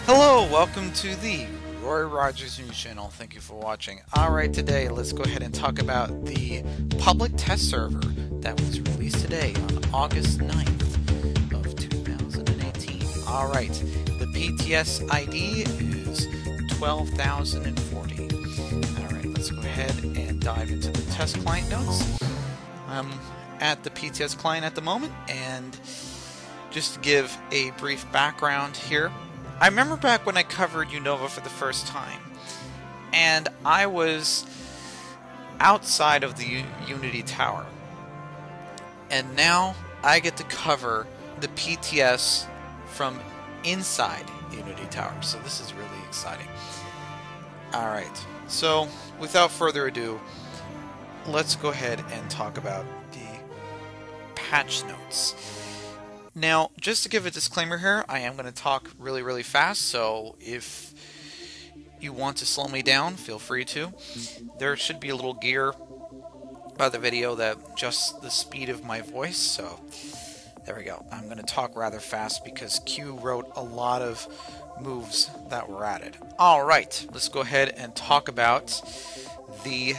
Hello, welcome to the Roy Rogers News Channel. Thank you for watching. Alright, today let's go ahead and talk about the public test server that was released today on August 9th of 2018. Alright, the PTS ID is 12,040. Alright, let's go ahead and dive into the test client notes. I'm at the PTS client at the moment, and just to give a brief background here, I remember back when I covered Unova for the first time, and I was outside of the Unity Tower, and now I get to cover the PTS from inside Unity Tower, so this is really exciting. Alright, so without further ado, let's go ahead and talk about the patch notes. Now, just to give a disclaimer here, I am going to talk really fast, so if you want to slow me down, feel free to. There should be a little gear by the video that adjusts the speed of my voice, so there we go. I'm going to talk rather fast because Q wrote a lot of moves that were added. Alright, let's go ahead and talk about the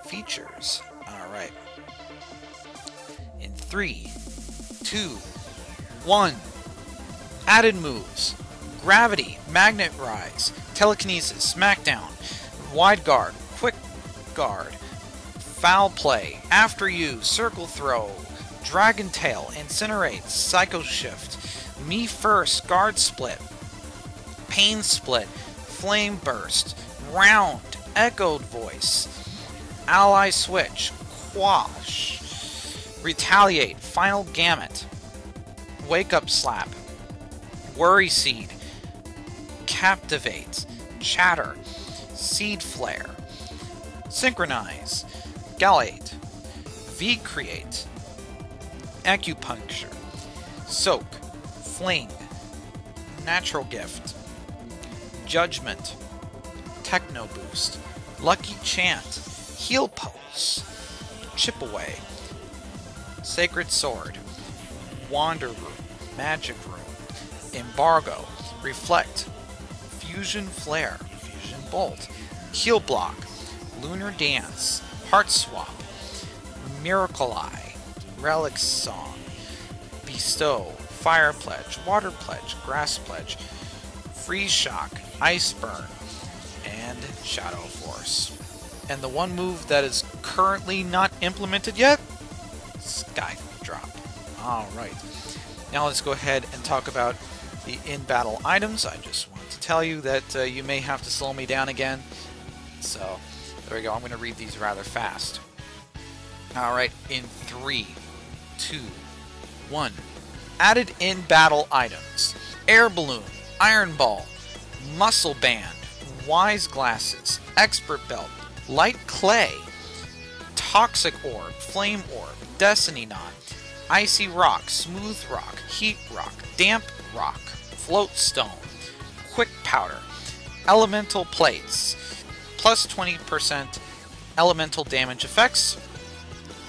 features. Alright. In 3, 2, 1. Added moves: Gravity, Magnet Rise, Telekinesis, Smackdown, Wide Guard, Quick Guard, Foul Play, After You, Circle Throw, Dragon Tail, Incinerate, Psycho Shift, Me First, Guard Split, Pain Split, Flame Burst, Round, Echoed Voice, Ally Switch, Quash, Retaliate, Final Gamut, Wake Up Slap, Worry Seed, Captivate, Chatter, Seed Flare, Synchronize, Gallate, V-Create, Acupuncture, Soak, Fling, Natural Gift, Judgment, Techno Boost, Lucky Chant, Heal Pulse, Chip Away, Sacred Sword, Wander Room, Magic Room, Embargo, Reflect, Fusion Flare, Fusion Bolt, Heal Block, Lunar Dance, Heart Swap, Miracle Eye, Relic Song, Bestow, Fire Pledge, Water Pledge, Grass Pledge, Freeze Shock, Ice Burn, and Shadow Force. And the one move that is currently not implemented yet? Sky Drop. Alright, now let's go ahead and talk about the in-battle items. I just want to tell you that you may have to slow me down again. So, there we go. I'm going to read these rather fast. Alright, in 3, 2, 1. Added in-battle items: Air Balloon, Iron Ball, Muscle Band, Wise Glasses, Expert Belt, Light Clay, Toxic Orb, Flame Orb, Destiny Knot, Icy Rock, Smooth Rock, Heat Rock, Damp Rock, Float Stone, Quick Powder, Elemental Plates, plus 20% elemental damage effects,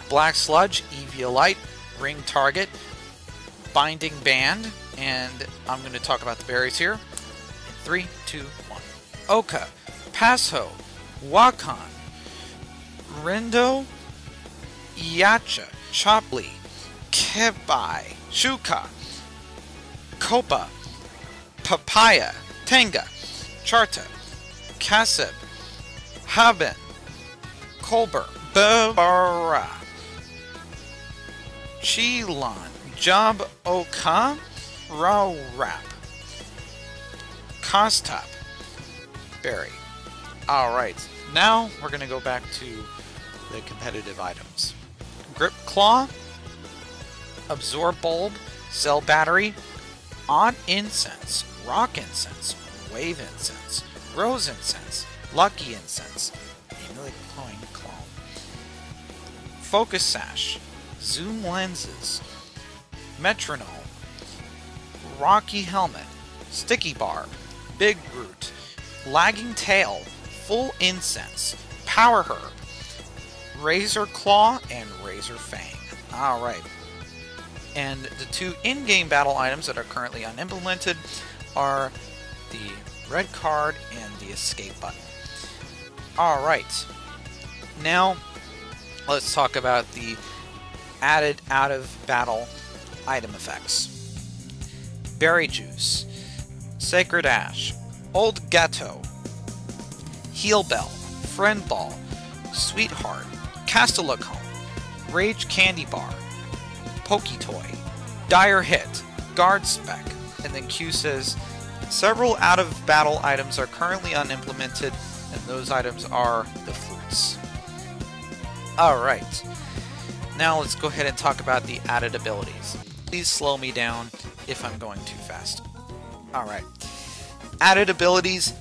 Black Sludge, Eviolite, Ring Target, Binding Band, and I'm going to talk about the berries here. In 3, 2, 1. Oka, Pasho, Wakan, Rindo, Yacha, Chopley, Kebai, Shuka, Kopa, Papaya, Tenga, Charta, Kasib, Haben, Kolber, Babara, Chilon, Job Oka, Rawrap, Kostop, Berry. Alright, now we're going to go back to the competitive items. Grip Claw, Absorb Bulb, Cell Battery, Odd Incense, Rock Incense, Wave Incense, Rose Incense, Lucky Incense, Amulet Glowing Clone, Focus Sash, Zoom Lenses, Metronome, Rocky Helmet, Sticky Barb, Big Root, Lagging Tail, Full Incense, Power Herb, Razor Claw, and Razor Fang. Alright. And the two in-game battle items that are currently unimplemented are the red card and the escape button. Alright, now let's talk about the added out of battle item effects. Berry Juice, Sacred Ash, Old Ghetto, Heal Bell, Friend Ball, Sweetheart, Castellacone, Rage Candy Bar, Poketoy, Dire Hit, Guard Spec, and then Q says, several out-of-battle items are currently unimplemented, and those items are the flutes. Alright, now let's go ahead and talk about the added abilities. Please slow me down if I'm going too fast. Alright, added abilities,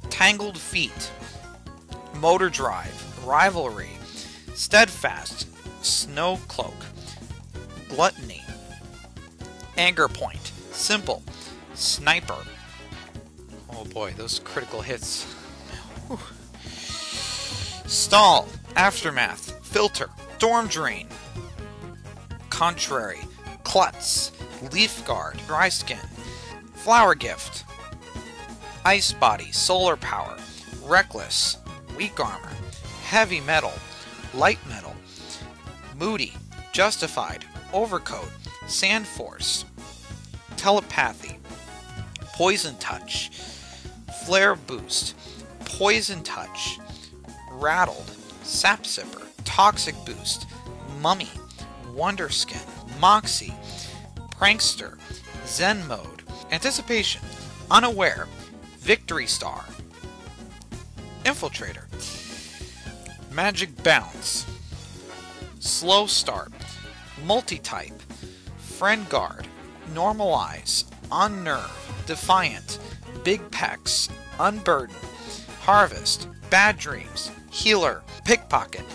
Tangled Feet, Motor Drive, Rivalry, Steadfast, Snow Cloak, Gluttony, Anger Point, Simple, Sniper. Oh boy, those critical hits. Whew. Stall, Aftermath, Filter, Storm Drain, Contrary, Klutz, Leaf Guard, Dry Skin, Flower Gift, Ice Body, Solar Power, Reckless, Weak Armor, Heavy Metal, Light Metal, Moody, Justified, Overcoat, Sand Force, Telepathy, Poison Touch, Flare Boost, Poison Touch, Rattled, Sap Sipper, Toxic Boost, Mummy, Wonder Skin, Moxie, Prankster, Zen Mode, Anticipation, Unaware, Victory Star, Infiltrator, Magic Bounce, Slow Start, Multi-Type, Friend Guard, Normalize, Unnerve, Defiant, Big Pecs, Unburden, Harvest, Bad Dreams, Healer, Pickpocket,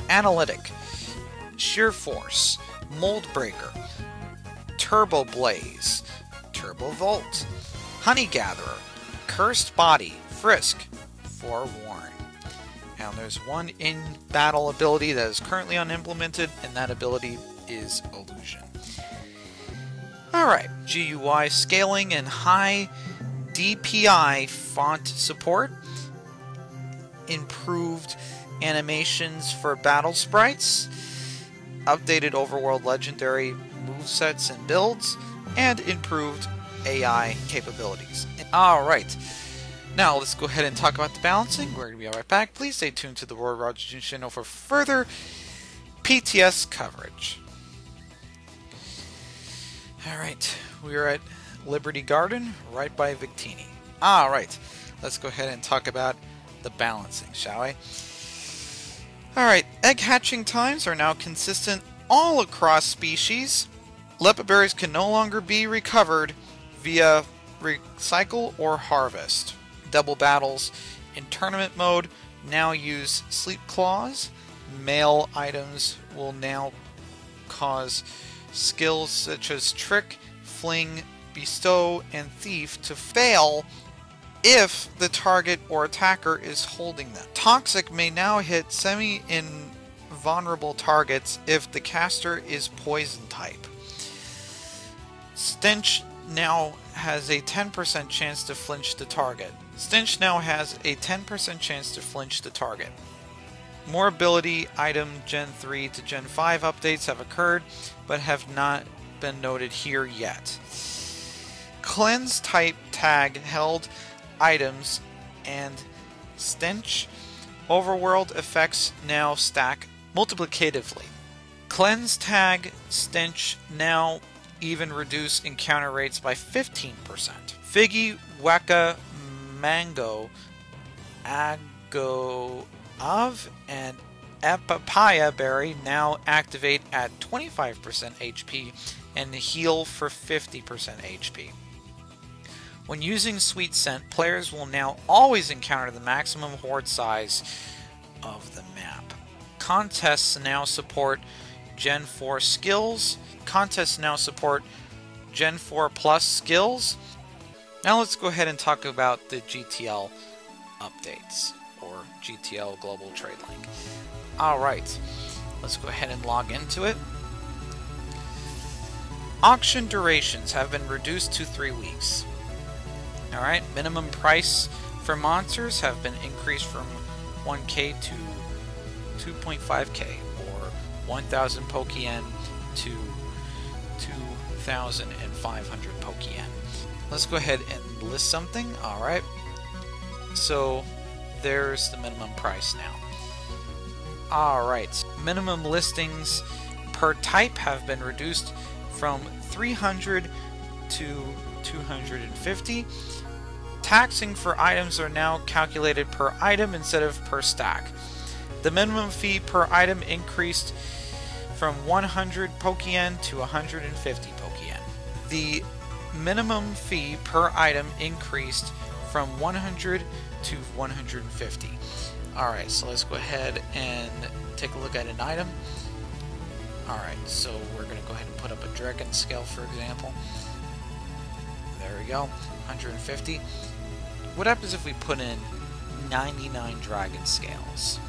Analytic, Sheer Force, Mold Breaker, Turbo Blaze, Turbo Volt, Honey Gatherer, Cursed Body, Frisk, Forewarn. Now there's one in-battle ability that is currently unimplemented, and that ability is Illusion. Alright, GUI scaling and high DPI font support, improved animations for battle sprites, updated overworld legendary movesets and builds, and improved AI capabilities. Alright, now let's go ahead and talk about the balancing. We're going to be right back. Please stay tuned to the Roy Rogers Jr. channel for further PTS coverage. Alright, we're at Liberty Garden, right by Victini. Alright, let's go ahead and talk about the balancing, shall we? Alright, egg hatching times are now consistent all across species. Leopard berries can no longer be recovered via recycle or harvest. Double battles in tournament mode now use sleep claws. Male items will now cause skills such as trick, fling, bestow, and thief to fail if the target or attacker is holding them. Toxic may now hit semi-invulnerable targets if the caster is poison type. Stench now has a 10% chance to flinch the target. Stench now has a 10% chance to flinch the target. More ability item Gen 3 to Gen 5 updates have occurred, but have not been noted here yet. Cleanse type tag held items and stench overworld effects now stack multiplicatively. Cleanse tag stench now even reduce encounter rates by 15%. Figgy, Weka, Mango, Ago of, and Epapaya Berry now activate at 25% HP and heal for 50% HP. When using Sweet Scent, players will now always encounter the maximum horde size of the map. Contests now support Gen 4 skills. Contests now support Gen 4 plus skills. Now let's go ahead and talk about the GTL updates, or GTL Global Trade Link. Alright, let's go ahead and log into it. Auction durations have been reduced to 3 weeks. Alright, minimum price for monsters have been increased from 1k to 2.5k, or 1,000 Pokeyen to 2,500 Pokeyen. Let's go ahead and list something. Alright, so there's the minimum price now. Alright, minimum listings per type have been reduced from 300 to 250. Taxing for items are now calculated per item instead of per stack. The minimum fee per item increased from 100 Pokeyen to 150 Pokeyen. The minimum fee per item increased from 100 to 150. Alright, so let's go ahead and take a look at an item. Alright, so we're going to go ahead and put up a dragon scale, for example. There we go, 150. What happens if we put in 99 dragon scales?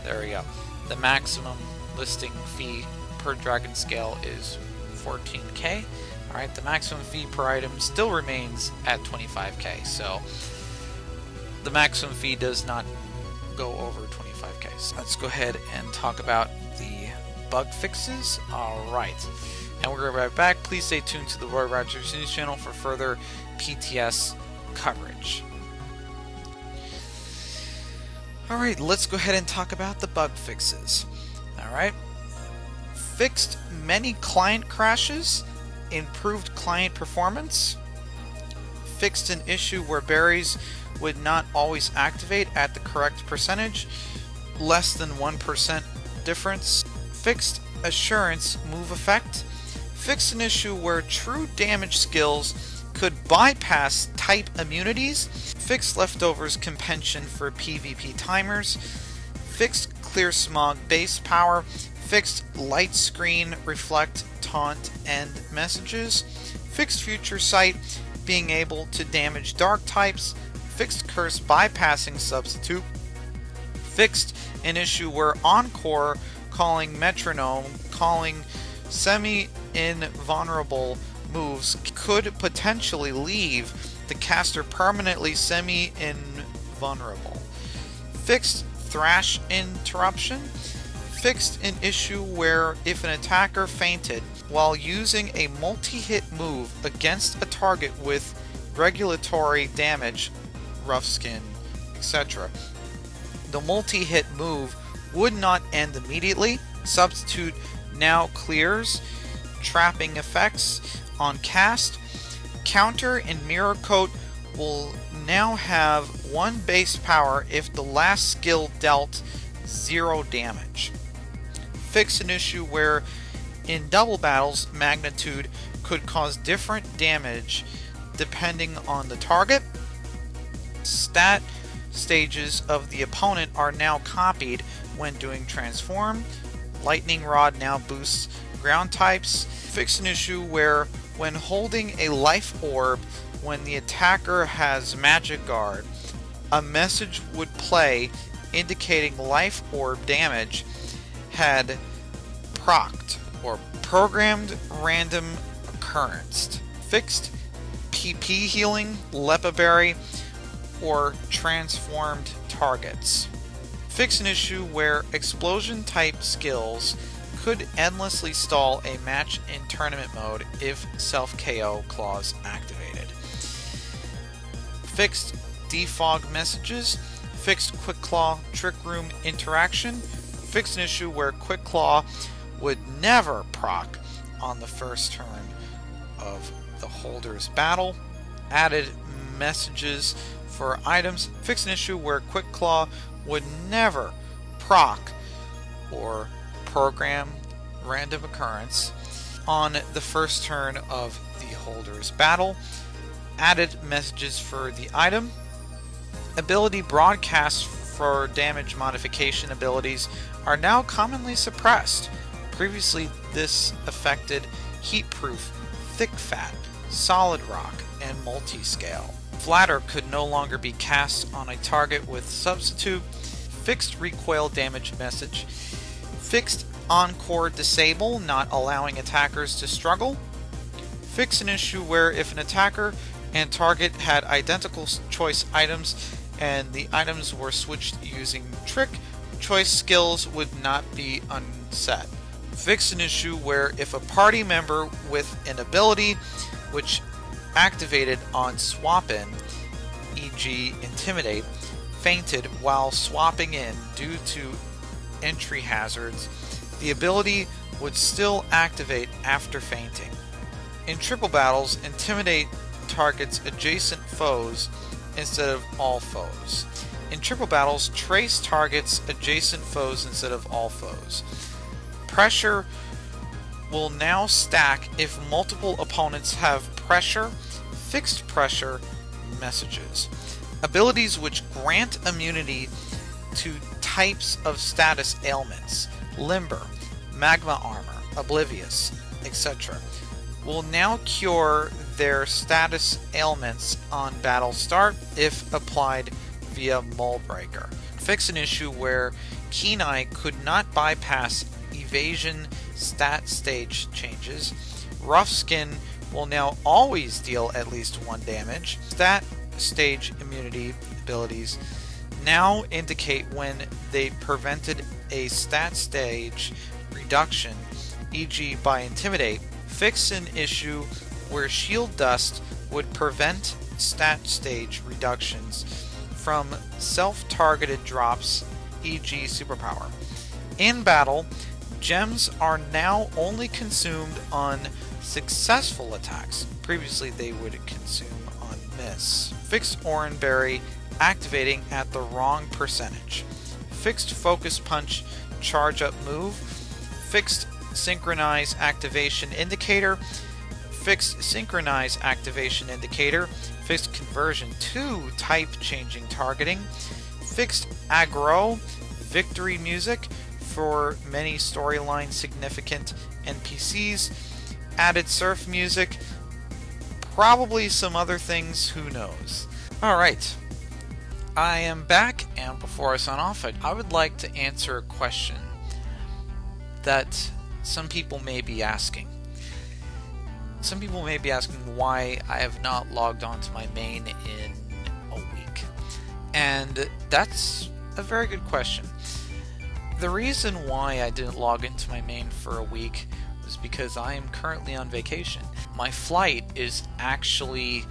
There we go. The maximum listing fee per dragon scale is 14k. Alright, the maximum fee per item still remains at 25k, so the maximum fee does not go over 25k. So let's go ahead and talk about the bug fixes. Alright, and we're right back. Please stay tuned to the Roy Rogers News channel for further PTS coverage. Alright, let's go ahead and talk about the bug fixes. Alright, fixed many client crashes, improved client performance, fixed an issue where berries would not always activate at the correct percentage, less than 1% difference, fixed assurance move effect, fixed an issue where true damage skills could bypass type immunities, fixed leftovers compensation for PvP timers, fixed clear smog base power, fixed light screen reflect taunt end messages, fixed future sight being able to damage dark types, fixed curse bypassing substitute, fixed an issue where encore calling metronome calling semi-invulnerable moves could potentially leave the caster permanently semi-invulnerable, fixed thrash interruption, fixed an issue where if an attacker fainted while using a multi-hit move against a target with regulatory damage, rough skin, etc., the multi-hit move would not end immediately. Substitute now clears trapping effects on cast. Counter and Mirror Coat will now have 1 base power if the last skill dealt 0 damage. Fix an issue where in double battles magnitude could cause different damage depending on the target. Stat stages of the opponent are now copied when doing transform. Lightning Rod now boosts ground types. Fix an issue where when holding a life orb when the attacker has magic guard, a message would play indicating life orb damage had procced or programmed random occurrence. Fixed PP healing, Lepa Berry, or transformed targets. Fix an issue where explosion type skills could endlessly stall a match in tournament mode if self KO clause activated. Fixed defog messages, fixed Quick Claw Trick Room interaction, fixed an issue where Quick Claw would never proc on the first turn of the holder's battle, added messages for items, fixed an issue where Quick Claw would never proc or program random occurrence on the first turn of the holder's battle, added messages for the item, ability broadcasts for damage modification abilities are now commonly suppressed. Previously this affected Heatproof, Thick Fat, Solid Rock, and Multiscale. Flatter could no longer be cast on a target with substitute. Fixed recoil damage message. Fixed Encore Disable, not allowing attackers to struggle. Fix an issue where if an attacker and target had identical choice items and the items were switched using trick, choice skills would not be unset. Fix an issue where if a party member with an ability which activated on swap in, e.g. Intimidate, fainted while swapping in due to entry hazards, the ability would still activate after fainting. In triple battles, Intimidate targets adjacent foes instead of all foes. In triple battles, Trace targets adjacent foes instead of all foes. Pressure will now stack if multiple opponents have pressure, fixed pressure messages. Abilities which grant immunity to types of status ailments, Limber, Magma Armor, Oblivious, etc., will now cure their status ailments on battle start if applied via Moldbreaker. Fix an issue where Keen Eye could not bypass evasion stat stage changes. Rough Skin will now always deal at least 1 damage. Stat stage immunity abilities now indicate when they prevented a stat stage reduction, e.g. by Intimidate. Fix an issue where Shield Dust would prevent stat stage reductions from self-targeted drops, e.g. Superpower. In battle, gems are now only consumed on successful attacks. Previously they would consume on miss. Fixed Oranberry activating at the wrong percentage. Fixed Focus Punch charge up move. Fixed Synchronize Activation Indicator. Fixed Synchronize Activation Indicator. Fixed Conversion to Type Changing Targeting. Fixed Aggro Victory Music for many storyline significant NPCs. Added surf music. Probably some other things, who knows. Alright, I am back, and before I sign off, I would like to answer a question that some people may be asking. Some people may be asking why I have not logged on to my main in a week. And that's a very good question. The reason why I didn't log into my main for a week was because I am currently on vacation. My flight is actually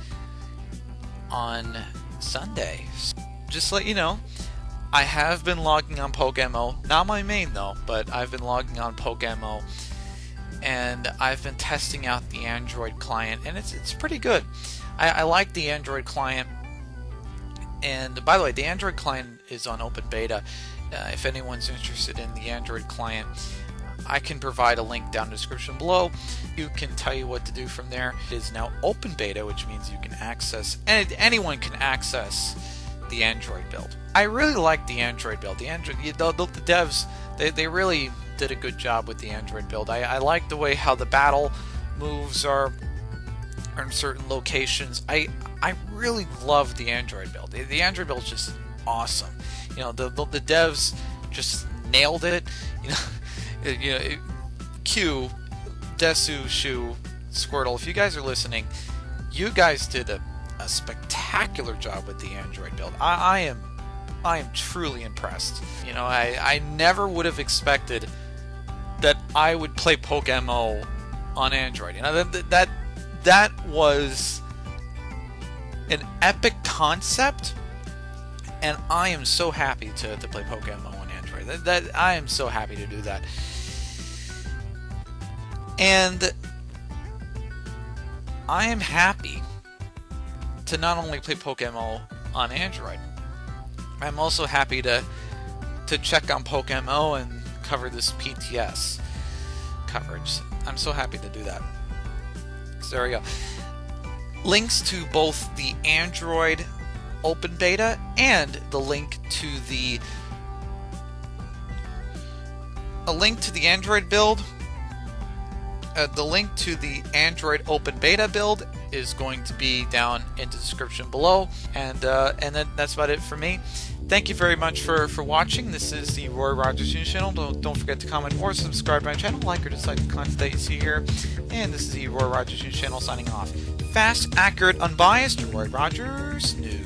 on Sunday. Just to let you know, I have been logging on PokeMMO, not my main though, but I've been logging on PokeMMO, and I've been testing out the Android client, and it's pretty good. I like the Android client, and by the way, the Android client is on open beta. If anyone's interested in the Android client, I can provide a link down in the description below. You can tell you what to do from there. It is now open beta, which means you can access, and anyone can access the Android build. I really like the Android build. The devs, they really did a good job with the Android build. I like the way how the battle moves are in certain locations. I really love the Android build. The Android build is just awesome. You know, the devs just nailed it. Q, Desu, Shu, Squirtle, if you guys are listening, you guys did a spectacular job with the Android build. I am truly impressed. You know, I never would have expected that I would play PokeMMO on Android. You know, that was an epic concept, and I am so happy to play PokeMMO on Android. I am so happy to do that. And I am happy to not only play PokeMMO on Android, I'm also happy to check on PokeMMO and cover this PTS coverage. I'm so happy to do that. So there we go. Links to both the Android open beta and the link to the Android build. The link to the Android open beta build is going to be down in the description below, and then that's about it for me. Thank you very much for watching. This is the Roy Rogers News Channel. Don't forget to comment or subscribe to my channel, like or dislike the content that you see here. And this is the Roy Rogers News Channel signing off. Fast, accurate, unbiased, Roy Rogers News.